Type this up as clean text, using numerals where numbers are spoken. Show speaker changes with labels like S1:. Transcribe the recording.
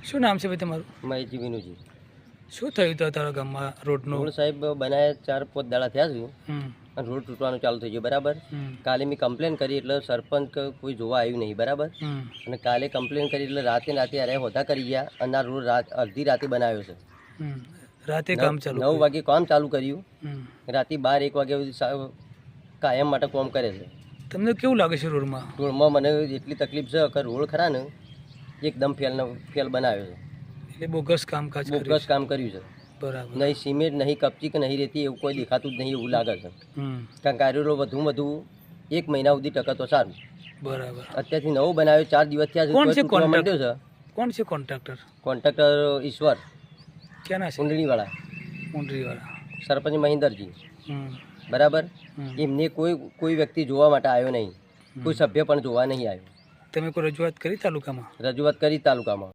S1: શું નામ છે ભાઈ તમારું?
S2: મહેશજી વિનુજી.
S1: શું થયું હતું તારા ગામમાં રોડનું?
S2: રોડ સાહેબ બનાવ્યા 4-5 દાડા થયા છે
S1: હમ
S2: અને રોડ તૂટવાનું ચાલુ થઈ ગયું. બરાબર.
S1: હમ
S2: કાલે મેં કમ્પ્લેન કરી એટલે સરપંચ કે કોઈ જોવા આવ્યું નહીં. બરાબર.
S1: હમ
S2: અને કાલે કમ્પ્લેન કરી એટલે રાતે અરે હોતા કરી ગયા અને આ રોડ અડધી રાતે બનાવ્યો છે.
S1: હમ રાતે કામ ચાલુ
S2: 9 વાગે કામ ચાલુ કર્યું.
S1: હમ
S2: રાતે 12-1 વાગ્યા સુધી કાયમ માટે કામ કરે છે.
S1: તમને કેવું લાગે છે રોડમાં?
S2: રોડમાં મને એટલી તકલીફ છે કે રોડ ખરા ને એકદમ ફેલ બનાવ્યો છે.
S1: એટલે બોગસ કામકાજ કર્યું
S2: બોગસ
S1: છે.
S2: કામ કર્યું છે.
S1: બરાબર.
S2: નહીં સિમેન્ટ, નહીં કપચી કે નહીં રેતી એવું કોઈ દેખાતું જ નહીં એવું લાગે છે.
S1: હમ
S2: કારણ કે આ રોડ વધુ 1 મહિના સુધી ટકે તો સારું.
S1: બરાબર.
S2: અત્યારથી નવો બનાવ્યો 4 દિવસ થયા છે.
S1: કોણ
S2: તોય
S1: છે
S2: તૂટવા માંડ્યો છે.
S1: કોણ છે કોન્ટ્રાક્ટર?
S2: કોન્ટ્રાક્ટર ઈશ્વર
S1: ક્યાંના છે?
S2: કુંડળીવાળા,
S1: મુંડરીવાળા.
S2: સરપંચ મહિન્દરજી.
S1: હમ
S2: બરાબર.
S1: હમ.
S2: એમને કોઈ વ્યક્તિ જોવા માટે આવ્યો નહીં. કોઈ સભ્ય પણ જોવા નહીં આવ્યો.
S1: તમે કોઈ રજૂઆત કરી તાલુકામાં?
S2: રજૂઆત કરી તાલુકામાં.